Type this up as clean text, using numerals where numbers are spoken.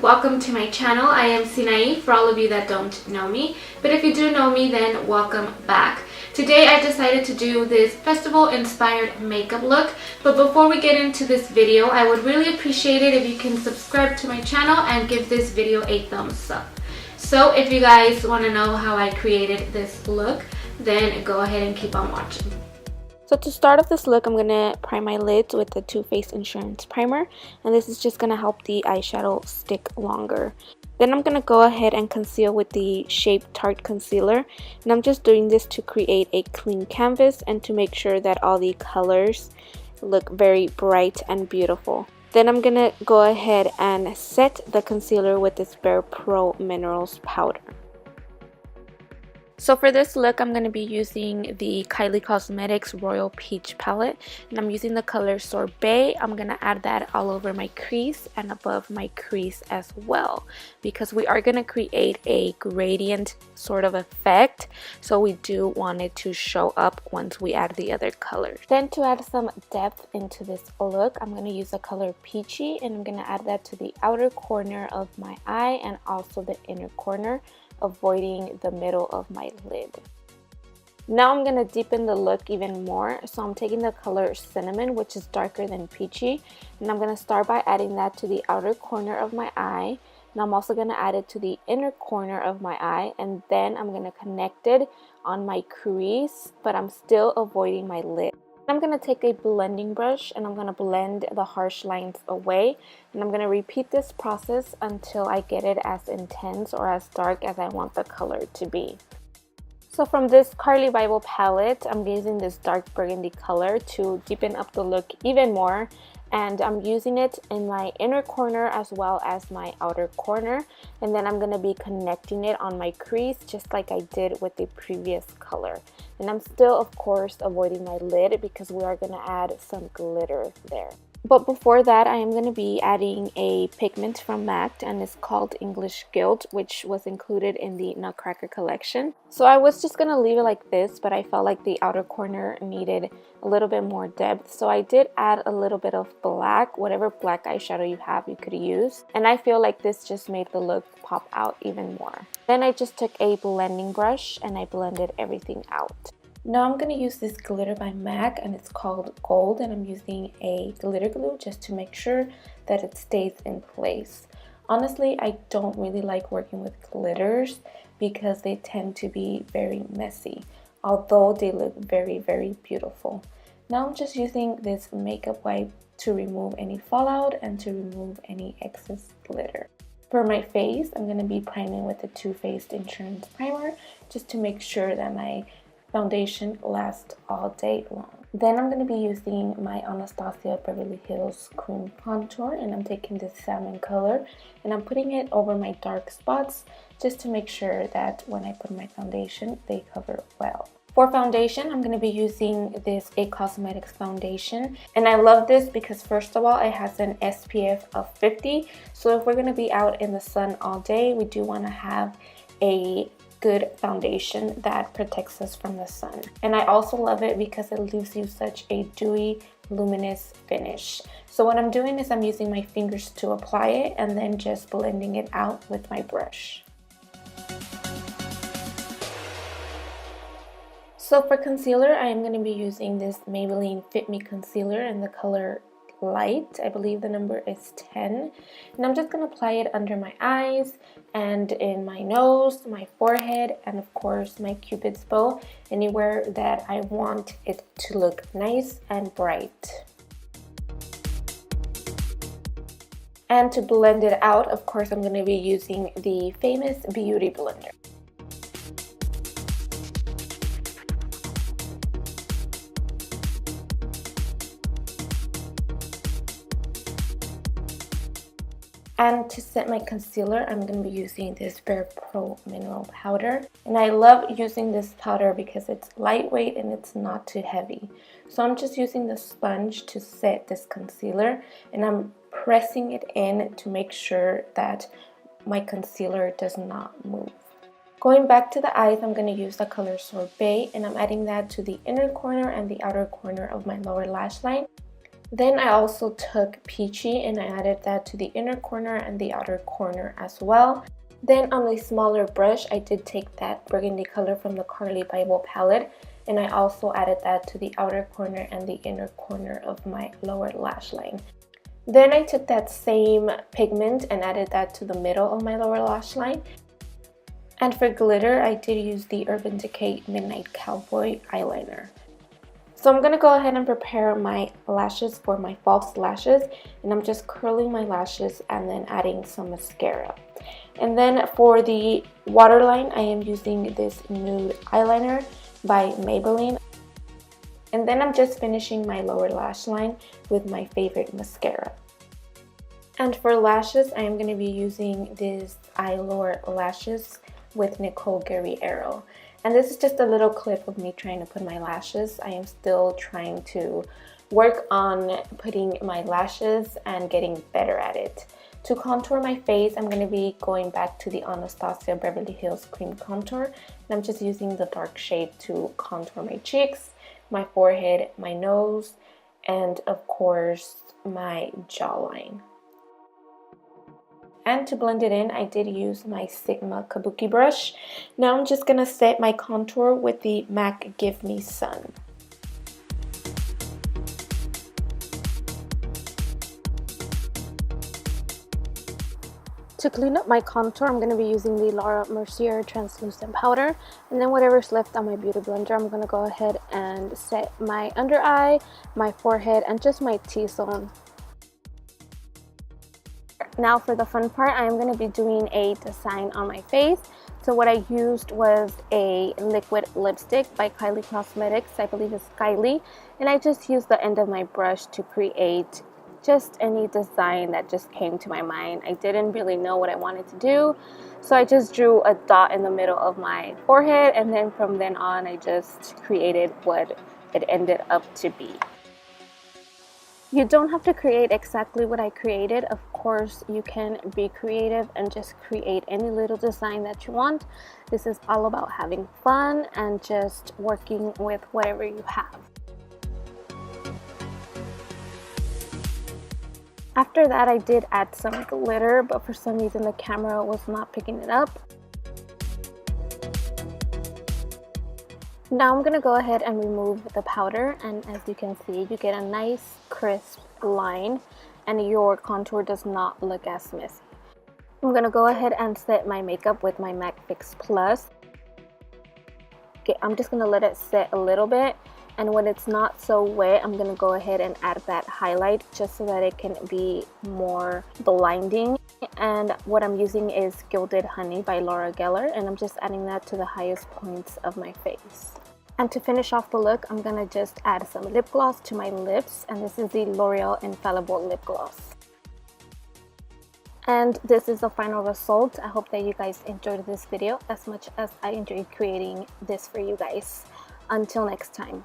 welcome to my channel. I am Sinai, for all of you that don't know me, but if you do know me, then welcome back. Today I decided to do this festival inspired makeup look, but before we get into this video, I would really appreciate it if you can subscribe to my channel and give this video a thumbs up. So if you guys want to know how I created this look, then go ahead and keep on watching. So to start off this look, I'm going to prime my lids with the Too Faced Insurance Primer, and this is just going to help the eyeshadow stick longer. Then I'm going to go ahead and conceal with the Shape Tarte Concealer, and I'm just doing this to create a clean canvas and to make sure that all the colors look very bright and beautiful. Then I'm going to go ahead and set the concealer with this Bare Pro Minerals powder. So for this look, I'm going to be using the Kylie Cosmetics Royal Peach palette, and I'm using the color Sorbet. I'm going to add that all over my crease and above my crease as well, because we are going to create a gradient sort of effect, so we do want it to show up once we add the other colors. Then to add some depth into this look, I'm going to use the color Peachy, and I'm going to add that to the outer corner of my eye and also the inner corner, avoiding the middle of my lid. Now I'm going to deepen the look even more, so I'm taking the color Cinnamon, which is darker than Peachy, and I'm going to start by adding that to the outer corner of my eye, and I'm also going to add it to the inner corner of my eye, and then I'm going to connect it on my crease, but I'm still avoiding my lid. I'm going to take a blending brush and I'm going to blend the harsh lines away, and I'm going to repeat this process until I get it as intense or as dark as I want the color to be. So from this Carly Bible palette, I'm using this dark burgundy color to deepen up the look even more, and I'm using it in my inner corner as well as my outer corner, and then I'm going to be connecting it on my crease just like I did with the previous color. And I'm still, of course, avoiding my lid because we are going to add some glitter there. But before that, I am going to be adding a pigment from MAC, and it's called English Gilt, which was included in the Nutcracker collection. So I was just going to leave it like this, but I felt like the outer corner needed a little bit more depth. So I did add a little bit of black, whatever black eyeshadow you have, you could use. And I feel like this just made the look pop out even more. Then I just took a blending brush and I blended everything out. Now I'm going to use this glitter by MAC, and it's called Gold, and I'm using a glitter glue just to make sure that it stays in place. Honestly, I don't really like working with glitters because they tend to be very messy, although they look very, very beautiful. Now I'm just using this makeup wipe to remove any fallout and to remove any excess glitter. For my face, I'm going to be priming with the Too Faced Insurance Primer just to make sure that my foundation lasts all day long. Then I'm going to be using my Anastasia Beverly Hills Cream Contour, and I'm taking this salmon color and I'm putting it over my dark spots just to make sure that when I put my foundation, they cover well. For foundation, I'm going to be using this IT Cosmetics foundation, and I love this because first of all, it has an SPF of 50, so if we're going to be out in the sun all day, we do want to have a good foundation that protects us from the sun. And I also love it because it leaves you such a dewy, luminous finish. So what I'm doing is I'm using my fingers to apply it and then just blending it out with my brush. So for concealer, I am going to be using this Maybelline Fit Me Concealer in the color Light. I believe the number is 10, and I'm just going to apply it under my eyes and in my nose, my forehead, and of course my Cupid's bow, anywhere that I want it to look nice and bright. And to blend it out, of course, I'm going to be using the famous Beauty Blender. And to set my concealer, I'm going to be using this Bare Pro Mineral Powder. And I love using this powder because it's lightweight and it's not too heavy. So I'm just using the sponge to set this concealer, and I'm pressing it in to make sure that my concealer does not move. Going back to the eyes, I'm going to use the color Sorbet, and I'm adding that to the inner corner and the outer corner of my lower lash line. Then I also took Peachy and I added that to the inner corner and the outer corner as well. Then on a smaller brush, I did take that burgundy color from the Carly Bible palette and I also added that to the outer corner and the inner corner of my lower lash line. Then I took that same pigment and added that to the middle of my lower lash line. And for glitter, I did use the Urban Decay Midnight Cowboy eyeliner. So I'm going to go ahead and prepare my lashes for my false lashes, and I'm just curling my lashes and then adding some mascara. And then for the waterline, I am using this nude eyeliner by Maybelline. And then I'm just finishing my lower lash line with my favorite mascara. And for lashes, I am going to be using this Eyelure lashes with Nicole Guerriero. And this is just a little clip of me trying to put my lashes. I am still trying to work on putting my lashes and getting better at it. To contour my face, I'm going to be going back to the Anastasia Beverly Hills Cream Contour. And I'm just using the dark shade to contour my cheeks, my forehead, my nose, and of course, my jawline. And to blend it in, I did use my Sigma Kabuki brush. Now I'm just going to set my contour with the MAC Give Me Sun. To clean up my contour, I'm going to be using the Laura Mercier Translucent Powder. And then whatever's left on my Beauty Blender, I'm going to go ahead and set my under eye, my forehead, and just my T-zone. Now for the fun part, I am going to be doing a design on my face. So what I used was a liquid lipstick by Kylie Cosmetics, I believe it's Kylie. And I just used the end of my brush to create just any design that just came to my mind. I didn't really know what I wanted to do. So I just drew a dot in the middle of my forehead. And then from then on, I just created what it ended up to be. You don't have to create exactly what I created. Of course, you can be creative and just create any little design that you want. This is all about having fun and just working with whatever you have. After that, I did add some glitter, but for some reason the camera was not picking it up. Now I'm going to go ahead and remove the powder, and as you can see, you get a nice crisp line and your contour does not look as messy. I'm going to go ahead and set my makeup with my MAC Fix Plus. Okay, I'm just going to let it set a little bit, and when it's not so wet, I'm going to go ahead and add that highlight just so that it can be more blinding. And what I'm using is Gilded Honey by Laura Geller, and I'm just adding that to the highest points of my face. And to finish off the look, I'm going to just add some lip gloss to my lips, and this is the L'Oreal Infallible Lip Gloss. And this is the final result. I hope that you guys enjoyed this video as much as I enjoyed creating this for you guys. Until next time.